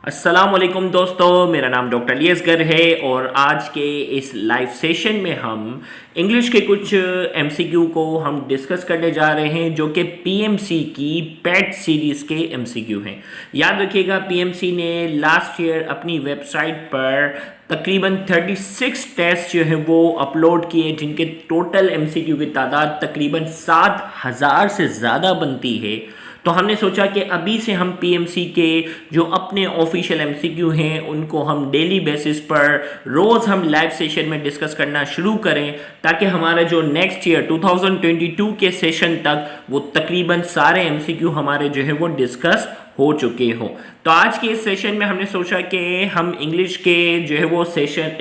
अस्सलाम वालेकुम दोस्तों, मेरा नाम डॉक्टर अली है और आज के इस लाइव सेशन में हम इंग्लिश के कुछ एमसीक्यू को हम डिस्कस करने जा रहे हैं जो कि पीएमसी की पेट सीरीज़ के एमसीक्यू हैं। याद रखिएगा, पीएमसी ने लास्ट ईयर अपनी वेबसाइट पर तकरीबन 36 टेस्ट जो है वो अपलोड किए, जिनके टोटल एमसीक्यू की तादाद तकरीबन 7,000 से ज़्यादा बनती है। तो हमने सोचा कि अभी से हम पीएमसी के जो अपने ऑफिशियल एमसीक्यू हैं उनको हम डेली बेसिस पर रोज़ हम लाइव सेशन में डिस्कस करना शुरू करें, ताकि हमारा जो नेक्स्ट ईयर 2022 के सेशन तक वो तकरीबन सारे एमसीक्यू हमारे जो है वो डिस्कस हो चुके हो। तो आज के इस सेशन में हमने सोचा कि हम इंग्लिश के जो है वो सेशन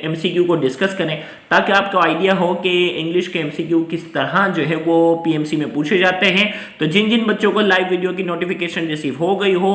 एमसीक्यू को डिस्कस करें, ताकि आपको आइडिया हो कि इंग्लिश के एमसीक्यू किस तरह जो है वो पीएमसी में पूछे जाते हैं। तो जिन जिन बच्चों को लाइव वीडियो की नोटिफिकेशन रिसीव हो गई हो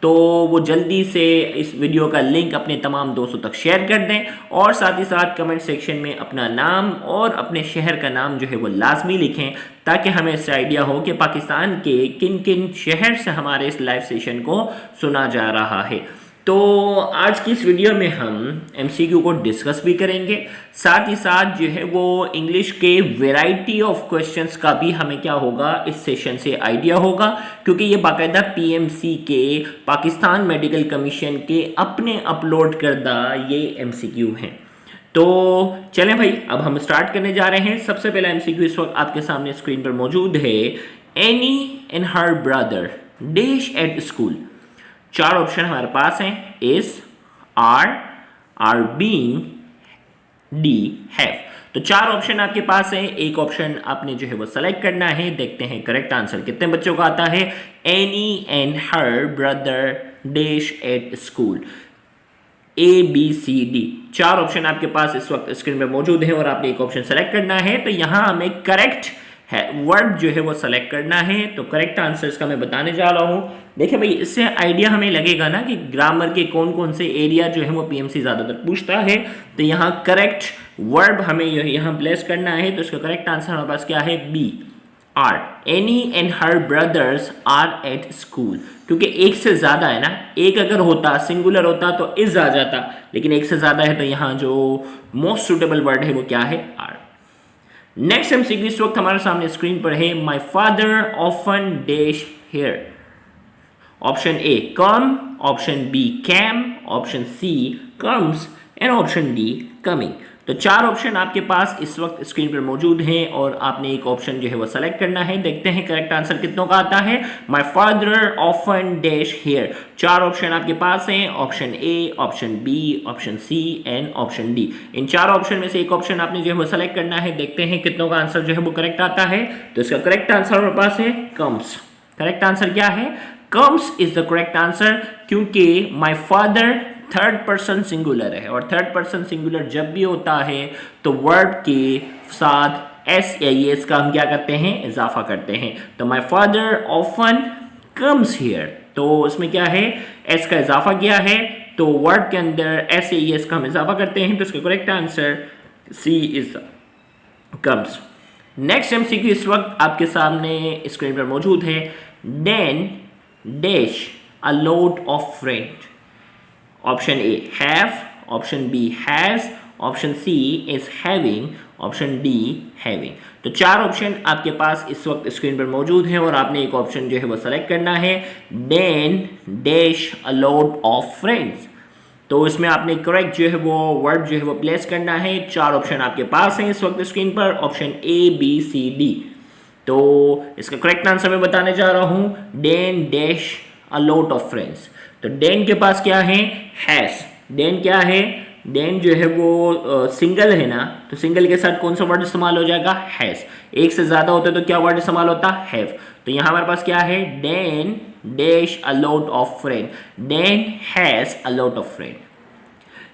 तो वो जल्दी से इस वीडियो का लिंक अपने तमाम दोस्तों तक शेयर कर दें, और साथ ही साथ कमेंट सेक्शन में अपना नाम और अपने शहर का नाम जो है वो लाजमी लिखें, ताकि हमें इससे आइडिया हो कि पाकिस्तान के किन किन शहर से हमारे इस लाइव सेशन को सुना जा रहा है। तो आज की इस वीडियो में हम एमसीक्यू को डिस्कस भी करेंगे, साथ ही साथ जो है वो इंग्लिश के वैरायटी ऑफ क्वेश्चंस का भी हमें क्या होगा इस सेशन से आइडिया होगा, क्योंकि ये बाकायदा पीएमसी के पाकिस्तान मेडिकल कमीशन के अपने अपलोड करदा ये एमसीक्यू हैं। तो चलें भाई, अब हम स्टार्ट करने जा रहे हैं। सबसे पहला एमसीक्यू इस वक्त आपके सामने स्क्रीन पर मौजूद है। Annie and her brother dash at school. चार ऑप्शन हमारे पास हैं, is, are being, D, have. तो चार ऑप्शन आपके पास है, एक ऑप्शन आपने जो है वो सेलेक्ट करना है। देखते हैं करेक्ट आंसर कितने बच्चों का आता है। Annie and her brother dash at school, A B C D. चार ऑप्शन आपके पास इस वक्त स्क्रीन पे मौजूद है और आपने एक ऑप्शन सेलेक्ट करना है। तो यहां हमें करेक्ट है वर्ड जो है वो सेलेक्ट करना है। तो करेक्ट आंसर इसका मैं बताने जा रहा हूं। देखिए भाई, इससे आइडिया हमें लगेगा ना कि ग्रामर के कौन कौन से एरिया जो है वो पीएमसी ज्यादातर पूछता है। तो यहाँ करेक्ट वर्ब हमें यहाँ प्लेस करना है। तो इसका करेक्ट आंसर हमारे पास क्या है, B, are. Annie and her brothers are at school, क्योंकि एक से ज्यादा है ना, एक अगर होता सिंगुलर होता तो इज आ जाता, लेकिन एक से ज्यादा है तो यहाँ जो मोस्ट सुटेबल वर्ड है वो क्या है, आर। नेक्स्ट एमसीक्यू इस वक्त हमारे सामने स्क्रीन पर है। My father often dash here. Option A come, option B came, option C comes and option D coming. तो चार ऑप्शन आपके पास इस वक्त स्क्रीन पर मौजूद हैं और आपने एक ऑप्शन जो है वो सेलेक्ट करना है। देखते हैं करेक्ट आंसर कितनों का आता है। My father often dash here. चार ऑप्शन आपके पास हैं, option A, option B, option C and option D. इन चार ऑप्शन में से एक ऑप्शन आपने जो है वो सेलेक्ट करना है। देखते हैं कितनों का आंसर जो है वो करेक्ट आता है। तो इसका करेक्ट आंसर हमारे पास है कम्स। करेक्ट आंसर क्या है, comes is the correct answer, क्योंकि my father third person singular है, और थर्ड पर्सन सिंगुलर जब भी होता है तो वर्ब के साथ एस या एस का हम क्या करते हैं, इजाफा करते हैं। तो my father often comes here, तो इसमें क्या है, एस का इजाफा किया है, तो वर्ड के अंदर एस या एस का हम इजाफा करते हैं। तो इसका correct answer C is comes. Next MCQ इस वक्त आपके सामने स्क्रीन पर मौजूद है। Then dash a load of friend. Option A have, option B has, option C is having, option D having. तो चार ऑप्शन आपके पास इस वक्त स्क्रीन पर मौजूद हैं और आपने एक ऑप्शन जो है वो सेलेक्ट करना है। Then dash a load of friends. तो इसमें आपने करेक्ट जो है वो वर्ड जो है वो प्लेस करना है। चार ऑप्शन आपके पास हैं इस वक्त स्क्रीन पर, option A B C D. तो इसका करेक्ट आंसर मैं बताने जा रहा हूं, then dash a lot of friends. तो देन के पास क्या है, हैज। देन क्या है, देन जो है वो सिंगल है ना, तो सिंगल के साथ कौन सा वर्ड इस्तेमाल हो जाएगा, हैज। एक से ज्यादा होता है तो क्या वर्ड इस्तेमाल होता, हैव। तो यहां हमारे पास क्या है, then dash a lot of friend, then has a lot of friend.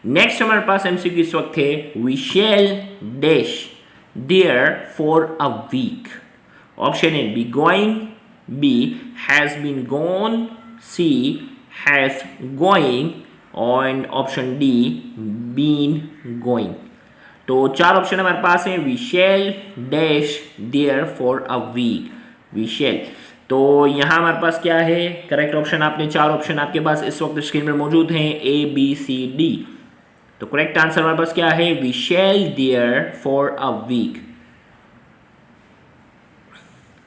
Next हमारे पास एमसीक्यू इस वक्त है। We shall dash there for a week. Option A be going, B has been gone, C has going, and option D been going। तो चार option हमारे पास हैं। We shall dash there for a week, we shall. तो यहाँ हमारे पास क्या है करेक्ट ऑप्शन, आपने चार ऑप्शन आपके पास इस वक्त स्क्रीन पर मौजूद हैं ABCD। तो करेक्ट आंसर हमारे पास क्या है, we shall there for a week.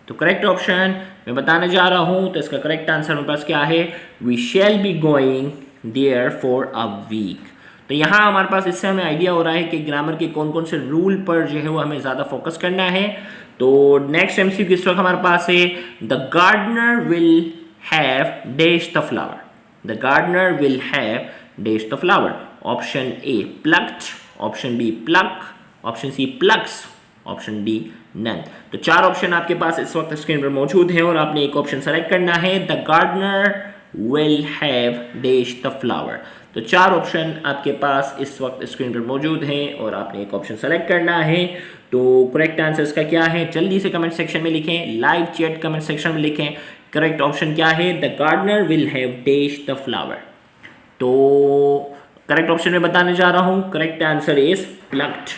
तो करेक्ट ऑप्शन मैं बताने जा रहा हूं, तो इसका करेक्ट आंसर हमारे पास क्या है, we shall be going there for a week. तो यहाँ हमारे पास इससे हमें आइडिया हो रहा है कि ग्रामर के कौन कौन से रूल पर जो है वो हमें ज़्यादा फोकस करना है। तो नेक्स्ट एमसीक्यू इस वक्त हमारे पास है, the gardener will have dash the flower. The gardener will have dash the flower. Option A plucked, option B pluck, option C plucks, option D none. तो चार ऑप्शन आपके पास इस वक्त स्क्रीन पर मौजूद हैं और आपने एक ऑप्शन सेलेक्ट करना है, the gardener will have dash the flower. तो चार ऑप्शन आपके पास इस वक्त स्क्रीन पर मौजूद हैं और आपने एक ऑप्शन सेलेक्ट करना है। तो करेक्ट आंसर इसका क्या है, जल्दी से कमेंट सेक्शन में लिखें, लाइव चैट कमेंट सेक्शन में लिखें। करेक्ट ऑप्शन क्या है, the gardener will have dash the flower. तो करेक्ट ऑप्शन में बताने जा रहा हूं, correct answer is plucked.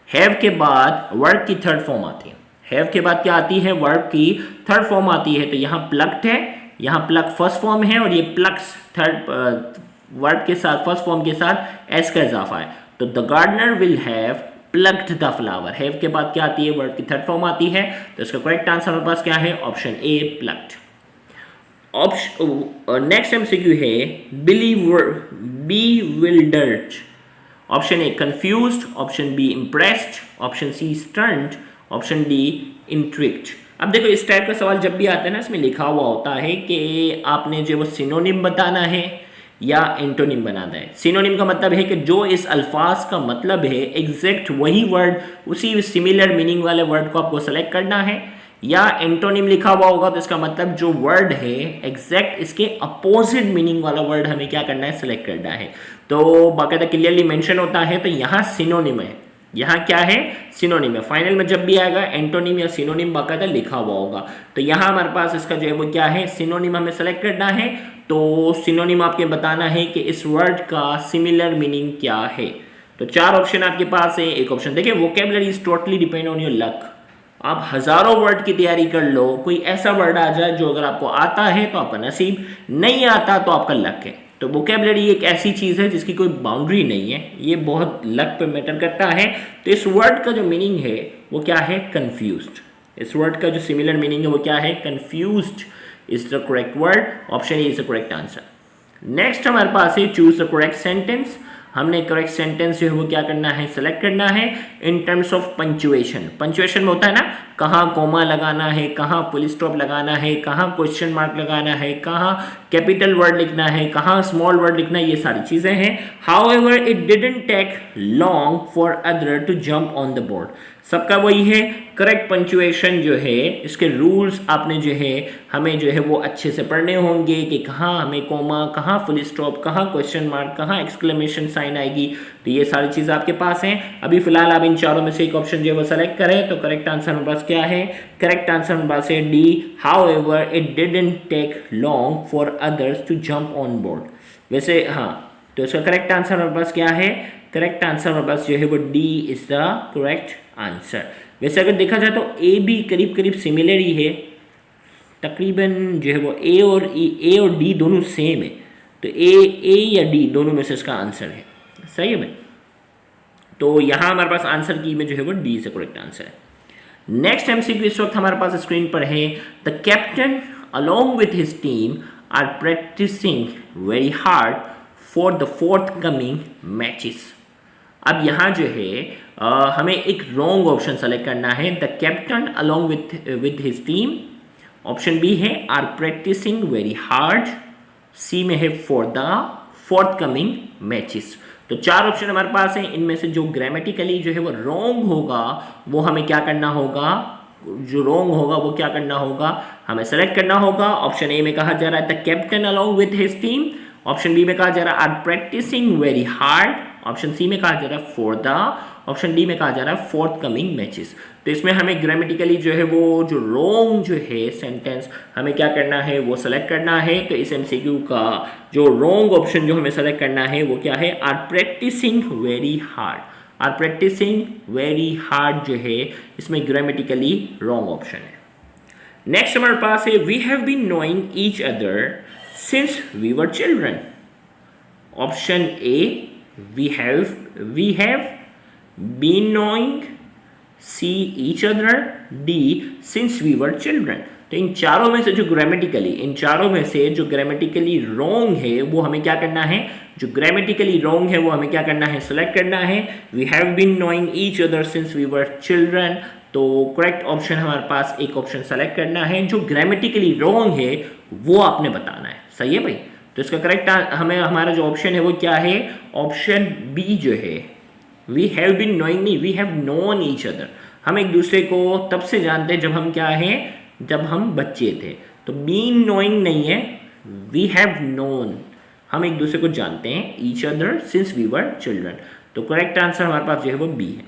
Have के बाद वर्ब की थर्ड फॉर्म आती है, हैव के बाद क्या आती है, वर्ब की थर्ड फॉर्म आती है। तो यहाँ प्लक्ड है, यहाँ प्लक फर्स्ट फॉर्म है और ये प्लक्स थर्ड वर्ब के साथ फर्स्ट फॉर्म के साथ एस का इजाफा है। तो the gardener will have plucked the flower. Have के बाद क्या आती है, वर्ब की थर्ड फॉर्म आती है। तो इसका करेक्ट आंसर हमारे पास क्या है, option A plucked. Next MCQ है, bewildered। Option A confused, option B impressed, option C stunned, option D intrigued. अब देखो इस टाइप का सवाल जब भी आता है ना, इसमें लिखा हुआ होता है कि आपने जो वो सिनोनिम बताना है या एंटोनिम बनाना है। सिनोनिम का मतलब है कि जो इस अल्फाज का मतलब है एग्जैक्ट वही वर्ड, उसी सिमिलर मीनिंग वाले वर्ड को आपको सेलेक्ट करना है। या एंटोनिम लिखा हुआ होगा तो इसका मतलब जो वर्ड है एग्जैक्ट इसके अपोजिट मीनिंग वाला वर्ड हमें क्या करना है, सेलेक्ट करना है। तो बाकायदा क्लियरली मेंशन होता है। तो यहाँ सिनोनिम है, यहाँ क्या है, सिनोनिम है। फाइनल में जब भी आएगा एंटोनिम या सिनोनिम बाकायदा लिखा हुआ होगा। तो यहाँ हमारे पास इसका जो है वो क्या है, सिनोनिम हमें सेलेक्ट करना है। तो सिनोनिम आपके बताना है कि इस वर्ड का सिमिलर मीनिंग क्या है। तो चार ऑप्शन आपके पास है। एक ऑप्शन देखिए, vocabulary is totally depend on your luck. आप हजारों वर्ड की तैयारी कर लो, कोई ऐसा वर्ड आ जाए जो अगर आपको आता है तो आपका नसीब, नहीं आता तो आपका लक है। तो वोकेबलरी एक ऐसी चीज़ है जिसकी कोई बाउंड्री नहीं है, ये बहुत लक पे मैटर करता है। तो इस वर्ड का जो मीनिंग है वो क्या है, कंफ्यूज्ड। इस वर्ड का जो सिमिलर मीनिंग है वो क्या है, confused is the correct word. Option A is the correct answer. Next हमारे पास है चूज द करेक्ट सेंटेंस। हमने करेक्ट सेंटेंस जो है वो क्या करना है, सेलेक्ट करना है in terms of punctuation. Punctuation में होता है ना, कहाँ कोमा लगाना है, कहाँ फुल स्टॉप लगाना है, कहाँ क्वेश्चन मार्क लगाना है, कहाँ कैपिटल वर्ड लिखना है, कहाँ स्मॉल वर्ड लिखना है, ये सारी चीज़ें हैं। However it didn't take long for other to jump on the board. सबका वही है, करेक्ट पंचुएशन जो है इसके रूल्स आपने जो है हमें जो है वो अच्छे से पढ़ने होंगे कि कहाँ हमें कोमा, कहाँ फुल स्टॉप, कहाँ क्वेश्चन मार्क, कहाँ एक्सक्लेमेशन साइन आएगी। तो ये सारी चीज़ आपके पास हैं। अभी फिलहाल आप इन चारों में से एक ऑप्शन जो है वो सेलेक्ट करें। तो करेक्ट आंसर हमारे पास क्या है, करेक्ट आंसर हमारे पास है D, however it didn't take long for others to jump on board. वैसे हाँ, तो इसका करेक्ट आंसर हमारे पास क्या है, करेक्ट आंसर हमारे पास जो है वो D is the correct answer. वैसे अगर देखा जाए तो ए भी करीब करीब सिमिलर ही है, तकरीबन जो है वो ए और डी दोनों सेम है। तो ए या डी दोनों में से इसका आंसर है, सही है भाई। तो यहाँ हमारे पास आंसर की में जो है वो डी से करेक्ट आंसर है। नेक्स्ट एमसीक्यू इस वक्त हमारे पास स्क्रीन पर है, the captain along with his team are practising very hard for the forthcoming matches. अब यहाँ जो है हमें एक रॉन्ग ऑप्शन सेलेक्ट करना है, the captain along with his team. Option B है are practising very hard, C में है for the forthcoming matches. तो चार ऑप्शन हमारे पास हैं, इनमें से जो ग्रामेटिकली जो है वो रॉन्ग होगा वो हमें क्या करना होगा, जो रॉन्ग होगा वो क्या करना होगा, हमें सेलेक्ट करना होगा। ऑप्शन ए में कहा जा रहा है the captain along with his team, option B में कहा जा रहा है are practising very hard, option C में कहा जा रहा है फॉर द, ऑप्शन डी में कहा जा रहा है फोर्थ कमिंग मैचेस। तो इसमें हमें ग्रामेटिकली जो है वो जो रॉन्ग जो है सेंटेंस हमें क्या करना है, वो सेलेक्ट करना है। तो इस एमसीक्यू का जो रॉन्ग ऑप्शन जो हमें सेलेक्ट करना है वो क्या है, are practising very hard. Are practising very hard जो है इसमें ग्रामेटिकली रॉन्ग ऑप्शन है। नेक्स्ट हमारे पास है we have been knowing each other since we were children. Option A we have been knowing, C each other, D since we were children. तो इन चारों में से जो ग्रामेटिकली रॉन्ग है वो हमें क्या करना है, जो ग्रामेटिकली रॉन्ग है वो हमें क्या करना है, सेलेक्ट करना है। We have been knowing each other since we were children, तो करेक्ट ऑप्शन हमारे पास एक ऑप्शन सेलेक्ट करना है। जो ग्रामेटिकली रॉन्ग है वो आपने बताना है, सही है भाई। तो इसका करेक्ट हमें हमारा जो ऑप्शन है वो क्या है, ऑप्शन बी जो है, वी हैव बीन नोइंग नहीं, we have known each other. हम एक दूसरे को तब से जानते हैं जब हम क्या हैं, जब हम बच्चे थे। तो बीन नोइंग नहीं है, वी हैव नोन, हम एक दूसरे को जानते हैं, each other since we were children. तो करेक्ट आंसर हमारे पास जो है वो बी है।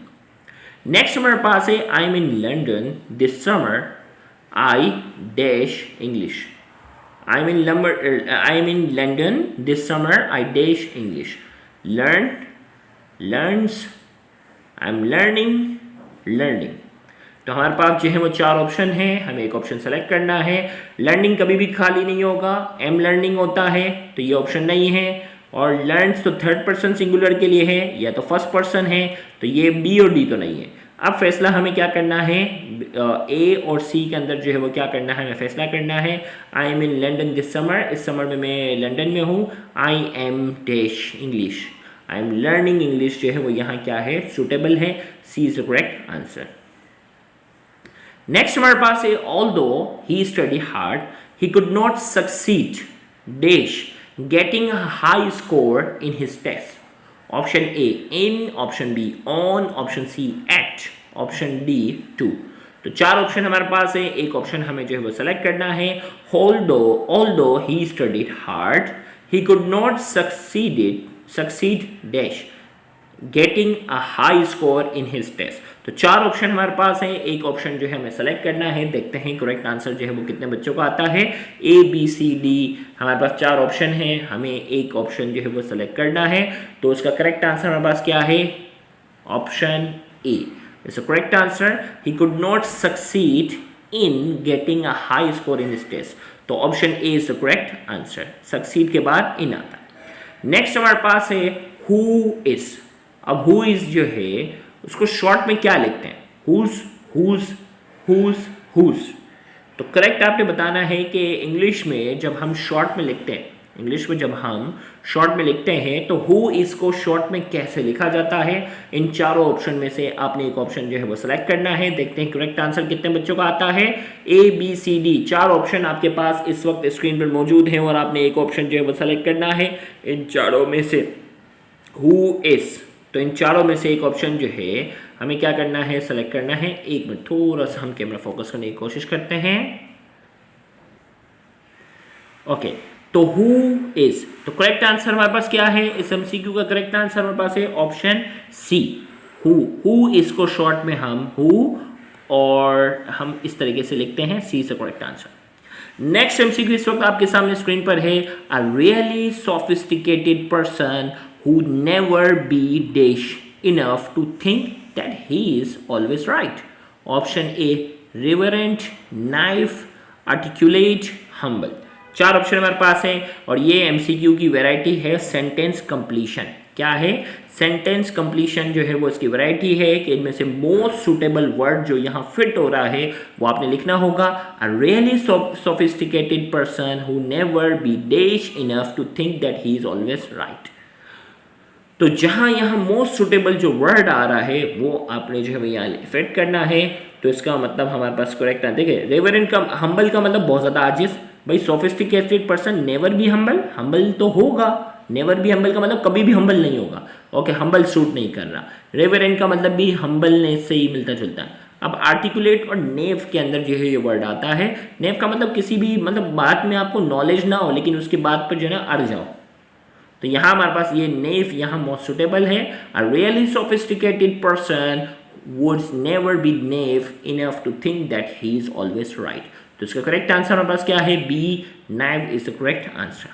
नेक्स्ट हमारे पास है I am in London this summer I dash English. I am in London this summer I dash English. Learn, learns, I am learning, learning. तो हमारे पास जो है वो चार ऑप्शन है, हमें एक ऑप्शन सेलेक्ट करना है। लर्निंग कभी भी खाली नहीं होगा, एम लर्निंग होता है, तो ये ऑप्शन नहीं है। और लर्न्स तो थर्ड पर्सन सिंगुलर के लिए है, या तो फर्स्ट पर्सन है, तो ये बी और डी तो नहीं है। अब फैसला हमें क्या करना है, ए और सी के अंदर जो है वो क्या करना है, हमें फैसला करना है। I am in London this summer, इस समर में मैं लंदन में हूँ। I am dash English, I am learning English जो है वो यहाँ क्या है, सुटेबल है, C is the correct answer. Next हमारे पास है although he study hard he could not succeed dash getting a high score in his test. Option A in, option B on, option C at, option D to. तो चार option हमारे पास है, एक option हमें जो है वो सेलेक्ट करना है। Although he studied hard he could not succeed dash getting a high score in his test. तो चार ऑप्शन हमारे पास है, एक ऑप्शन जो है हमें सेलेक्ट करना है। देखते हैं करेक्ट आंसर जो है वो कितने बच्चों का आता है। ए बी सी डी हमारे पास चार ऑप्शन है, हमें एक ऑप्शन जो है वो सेलेक्ट करना है। तो उसका करेक्ट आंसर हमारे पास क्या है, option A is the correct answer. He could not succeed in getting a high score in his test, तो option A is the correct answer. Succeed के बाद इन आता है। नेक्स्ट हमारे पास है हु इज। अब हु इज जो है उसको शॉर्ट में क्या लिखते हैं, हुज। तो करेक्ट आपने बताना है कि इंग्लिश में जब हम शॉर्ट में लिखते हैं, तो हु इज को शॉर्ट में कैसे लिखा जाता है। इन चारों ऑप्शन में से आपने एक ऑप्शन जो है वो सिलेक्ट करना है। देखते हैं करेक्ट आंसर कितने बच्चों का आता है। ए बी सी डी चार ऑप्शन आपके पास इस वक्त स्क्रीन पर मौजूद हैं और आपने एक ऑप्शन जो है वो सिलेक्ट करना है इन चारों में से, हु इज। तो इन चारों में से एक ऑप्शन जो है हमें क्या करना है, सेलेक्ट करना है। एक मिनट थोड़ा सा हम कैमरा फोकस करने की कोशिश करते हैं। ओके, तो हु इज, तो करेक्ट आंसर हमारे पास क्या है, इस एमसीक्यू का करेक्ट आंसर हमारे पास है ऑप्शन सी, हु इज को शॉर्ट में हम हु और हम इस तरीके से लिखते हैं, सी से करेक्ट आंसर। नेक्स्ट एमसीक्यू इस वक्त आपके सामने स्क्रीन पर है। A really sophisticated person who never be dash enough to think that he is always right. Option A reverent, naive, articulate, humble। चार ऑप्शन हमारे पास हैं और ये एमसीक्यू की वैरायटी है सेंटेंस कंप्लीशन। क्या है, सेंटेंस कंप्लीशन जो है वो इसकी वैरायटी है कि इनमें से मोस्ट सुटेबल वर्ड जो यहाँ फिट हो रहा है वो आपने लिखना होगा। A really sophisticated person who never be dash enough to think that he is always right. तो जहाँ यहाँ मोस्ट सुटेबल जो वर्ड आ रहा है वो आपने जो है भैया फिट करना है। तो इसका मतलब हमारे पास करेक्ट है। देखिए रेवरेंट का, हम्बल का मतलब बहुत ज़्यादा आजिज। भाई सोफिस्टिकेटेड पर्सन नेवर भी हम्बल तो होगा, नेवर भी हम्बल का मतलब कभी भी हम्बल नहीं होगा। ओके, हम्बल सूट नहीं कर रहा। रेवरेंट का मतलब भी हम्बलनेस से ही मिलता जुलता है। अब आर्टिकुलेट और नेव के अंदर जो है ये वर्ड आता है। नेव का मतलब किसी भी मतलब बात में आपको नॉलेज ना हो लेकिन उसकी बात पर जो है ना अड़ जाओ, तो यहाँ हमारे पास ये नेव यहाँ मोस्ट सुटेबल है। A really sophisticated person would never be naive enough to think that he is always right. तो इसका करेक्ट आंसर हमारे पास क्या है, B, naive is the correct answer.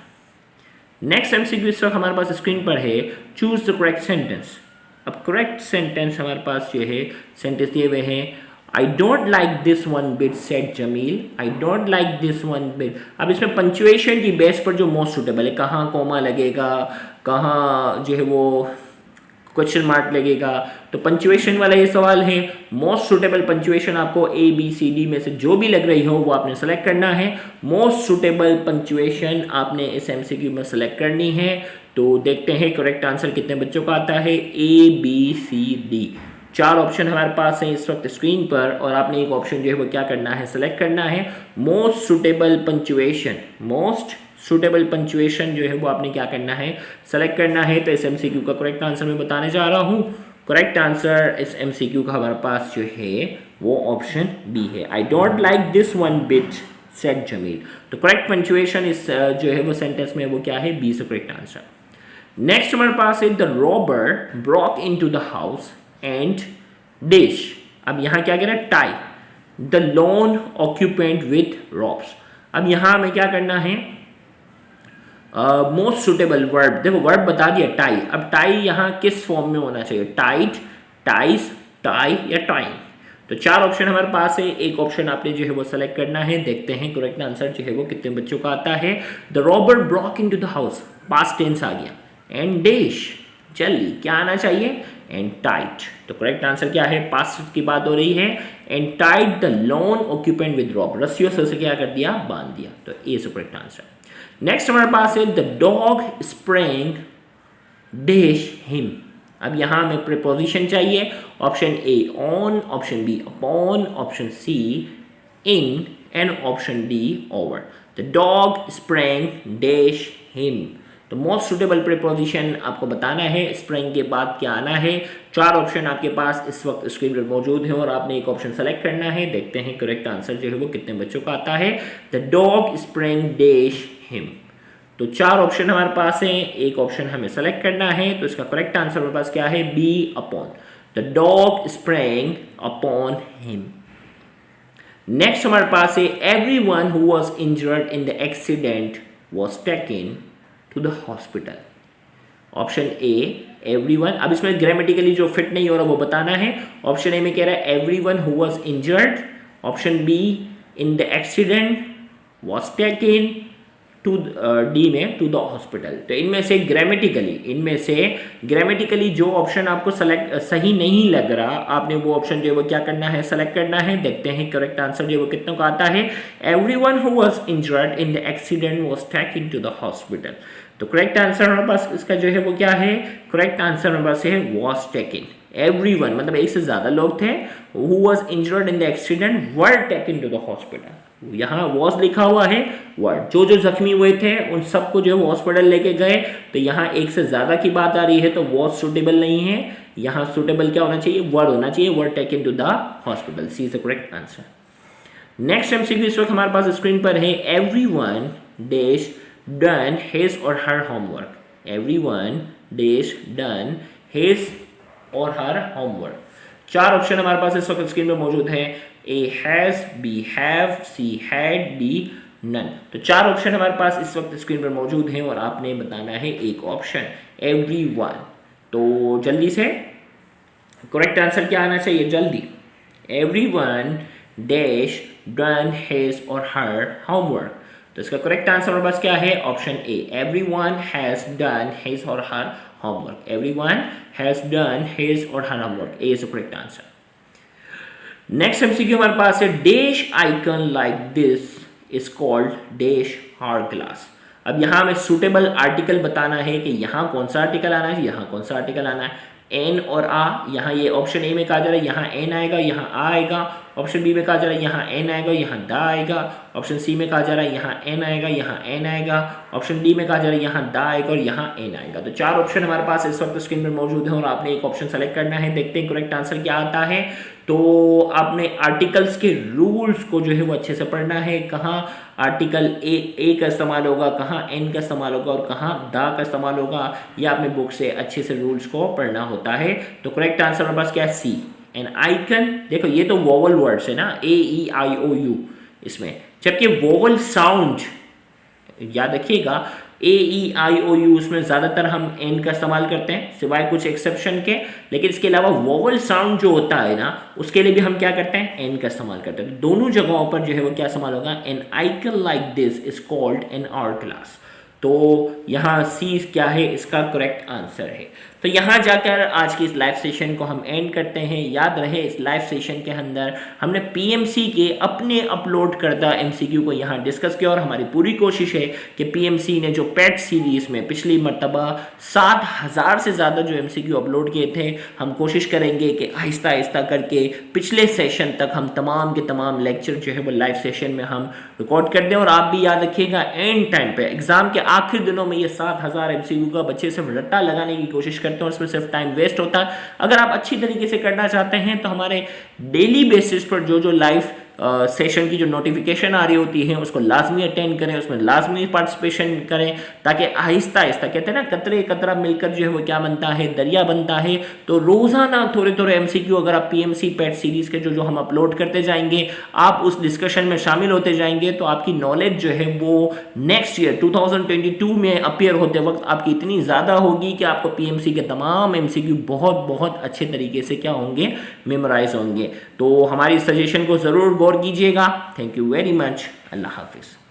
Next MCQ इस वक्त हमारे पास स्क्रीन पर है। Choose the correct sentence. अब करेक्ट सेंटेंस हमारे पास जो है सेंटेंस दिए हुए हैं। I don't like this one bit said Jamil, I don't like this one bit. अब इसमें पंचुएशन की बेस पर जो मोस्ट सुटेबल है, कहाँ कॉमा लगेगा, कहाँ जो है वो क्वेश्चन मार्क लगेगा, तो पंचुएशन वाला ये सवाल है। मोस्ट सुटेबल पंचुएशन आपको ए बी सी डी में से जो भी लग रही हो वो आपने सेलेक्ट करना है। मोस्ट सुटेबल पंचुएशन आपने इस एमसीक्यू में सेलेक्ट करनी है। तो देखते हैं करेक्ट आंसर कितने बच्चों का आता है। A B C D 4 option हमारे पास हैं इस वक्त स्क्रीन पर, और आपने एक ऑप्शन जो है वो क्या करना है, सेलेक्ट करना है। Most suitable punctuation, most suitable punctuation जो है वो आपने क्या करना है, सेलेक्ट करना है। तो इस एमसीक्यू का करेक्ट आंसर मैं बताने जा रहा हूँ। करेक्ट आंसर इस एमसीक्यू का हमारे पास जो है वो ऑप्शन बी है। I don't like this one bit said Jamil. तो करेक्ट पंचुएशन इस जो है वो सेंटेंस में वो क्या है, बी से करेक्ट आंसर। नेक्स्ट हमारे पास है the robber broke into the house and dish. अब यहाँ क्या कह रहा है, tie the lone occupant with robes. अब यहाँ हमें क्या करना है, मोस्ट सुटेबल वर्ब, देखो वर्ब बता दिया टाई। अब टाई यहाँ किस फॉर्म में होना चाहिए, टाइट, टाइस, टाई या टाइम। तो 4 ऑप्शन हमारे पास है, एक ऑप्शन आपने जो है वो सेलेक्ट करना है। देखते हैं करेक्ट आंसर जो है वो कितने बच्चों का आता है। The robber broke into the house, past tense आ गया। एंड डिश, जल्दी क्या आना चाहिए, एंड टाइट। तो करेक्ट आंसर क्या है, पास्ट की बात हो रही है। And tied the lone occupant with rope, रस्सियों से क्या कर दिया, बांध दिया। तो ए से करेक्ट आंसर। नेक्स्ट हमारे पास है the dog sprang dash him. अब यहां हमें प्रीपोजिशन चाहिए। Option A on, option B upon, option C in and option D over. The dog sprang dash him. तो मोस्ट सुटेबल प्रीपोजिशन आपको बताना है, स्प्रिंग के बाद क्या आना है। 4 ऑप्शन आपके पास इस वक्त स्क्रीन पर मौजूद है और आपने एक ऑप्शन सेलेक्ट करना है। देखते हैं करेक्ट आंसर जो है वो कितने बच्चों का आता है। The dog spring dash him. तो 4 ऑप्शन हमारे पास हैं, एक ऑप्शन हमें सेलेक्ट करना है। तो इसका करेक्ट आंसर हमारे पास क्या है, B upon. The dog spring upon him. Next हमारे पास है everyone who was injured in the accident was taken to the hospital. Option A everyone, अब इसमें ग्रामेटिकली जो फिट नहीं हो रहा वो बताना है। ऑप्शन ए में कह रहा है everyone who was injured, option B in the accident was taken to, D में टू द हॉस्पिटल। तो इनमें से ग्रामेटिकली जो ऑप्शन आपको सेलेक्ट सही नहीं लग रहा, आपने वो ऑप्शन जो है वो क्या करना है, सेलेक्ट करना है। देखते हैं करेक्ट आंसर जो है वो कितनों का आता है। Everyone who was injured in the accident was taken to the hospital. तो करेक्ट आंसर हमारे पास इसका जो है वो क्या है, करेक्ट आंसर हमारे पास है वाज टेकन। एवरीवन मतलब एक से ज्यादा लोग थे, who was injured in the accident were taken to the hospital. यहाँ वॉज लिखा हुआ है, वर्ड जो जो जख्मी हुए थे उन सबको जो है हॉस्पिटल लेके गए। तो यहाँ एक से ज्यादा की बात आ रही है, तो वॉज सुटेबल नहीं है। यहाँ सुटेबल क्या होना चाहिए, वर्ड होना चाहिए, were taken to the hospital. C is the correct answer. Next MCQ इस वक्त हमारे पास स्क्रीन पर है everyone dash done his or her homework. Everyone dash done his or her homework. 4 option हमारे पास इस वक्त स्क्रीन पर मौजूद है। A has, B have, C had, D none. तो 4 ऑप्शन हमारे पास इस वक्त स्क्रीन पर मौजूद हैं और आपने बताना है एक ऑप्शन एवरीवन। तो जल्दी से करेक्ट आंसर क्या आना चाहिए, जल्दी। Everyone dash done his or her homework. तो इसका करेक्ट आंसर हमारे पास क्या है, option A everyone has done his or her homework. Everyone has done his or her homework, A is the correct answer. Next MCQ हमारे पास है dash icon like this is called dash hourglass. अब यहाँ हमें suitable article बताना है कि यहाँ कौन सा आर्टिकल आना है, यहाँ कौन सा आर्टिकल आना है। एन और आ, यहाँ ये ऑप्शन ए में कहा जा रहा है यहाँ एन आएगा, यहाँ आ आएगा। ऑप्शन बी में कहा जा रहा है यहाँ एन आएगा, यहाँ दा आएगा। ऑप्शन सी में कहा जा रहा है यहाँ एन आएगा, यहाँ एन आएगा। ऑप्शन डी में कहा जा रहा है यहाँ दा आएगा और यहाँ एन आएगा। तो 4 ऑप्शन हमारे पास इस वक्त स्क्रीन पर मौजूद है और आपने एक ऑप्शन सेलेक्ट करना है। देखते हैं करेक्ट आंसर क्या आता है। तो आपने आर्टिकल्स के रूल्स को जो है वो अच्छे से पढ़ना है। कहाँ आर्टिकल ए का इस्तेमाल होगा, कहाँ एन का इस्तेमाल होगा और कहाँ दा का इस्तेमाल होगा, यह आपने बुक से अच्छे से रूल्स को पढ़ना होता है। तो करेक्ट आंसर हमारे पास क्या है, सी। एन आइकन, देखो ये तो वोवल वर्ड्स है ना, AEIOU इसमें, जबकि वोवल साउंड याद रखिएगा AEIOU उसमें ज़्यादातर हम एन का इस्तेमाल करते हैं सिवाय कुछ एक्सेप्शन के, लेकिन इसके अलावा वोवल साउंड जो होता है ना उसके लिए भी हम क्या करते हैं, एन का इस्तेमाल करते हैं। तो दोनों जगहों पर जो है वो क्या इस्तेमाल होगा, N icon like this is called an hour class. तो यहाँ सी क्या है, इसका करेक्ट आंसर है। तो यहाँ जाकर आज की इस लाइव सेशन को हम एंड करते हैं। याद रहे इस लाइव सेशन के अंदर हमने पीएमसी के अपने अपलोड करदा एमसीक्यू को यहाँ डिस्कस किया और हमारी पूरी कोशिश है कि पीएमसी ने जो पेट सीरीज़ में पिछली मरतबा 7000 से ज़्यादा जो एमसीक्यू अपलोड किए थे, हम कोशिश करेंगे कि आहिस्ता आहिस्ता करके पिछले सेशन तक हम तमाम के तमाम लेक्चर जो है वो लाइव सेशन में हम रिकॉर्ड कर दें। और आप भी याद रखिएगा एंड टाइम पे एग्जाम के आखिरी दिनों में ये 7000 एमसीक्यू का बच्चे सिर्फ रट्टा लगाने की कोशिश करते हैं और उसमें सिर्फ टाइम वेस्ट होता है। अगर आप अच्छी तरीके से करना चाहते हैं तो हमारे डेली बेसिस पर जो लाइव सेशन की जो नोटिफिकेशन आ रही होती है उसको लाजमी अटेंड करें, उसमें लाजमी पार्टिसिपेशन करें, ताकि आहिस्ता आहिस्ता कहते हैं ना कतरे कतरा मिलकर जो है वो क्या बनता है, दरिया बनता है। तो रोज़ाना थोड़े थोड़े एमसीक्यू अगर आप पीएमसी पेट सीरीज़ के जो हम अपलोड करते जाएंगे, आप उस डिस्कशन में शामिल होते जाएंगे, तो आपकी नॉलेज जो है वो नेक्स्ट ईयर 2022 में अपीयर होते वक्त आपकी इतनी ज़्यादा होगी कि आपको पीएमसी के तमाम एमसीक्यू बहुत बहुत अच्छे तरीके से क्या होंगे, मेमोराइज होंगे। तो हमारी सजेशन को ज़रूर गौर कीजिएगा। Thank you very much. अल्लाह हाफिज़।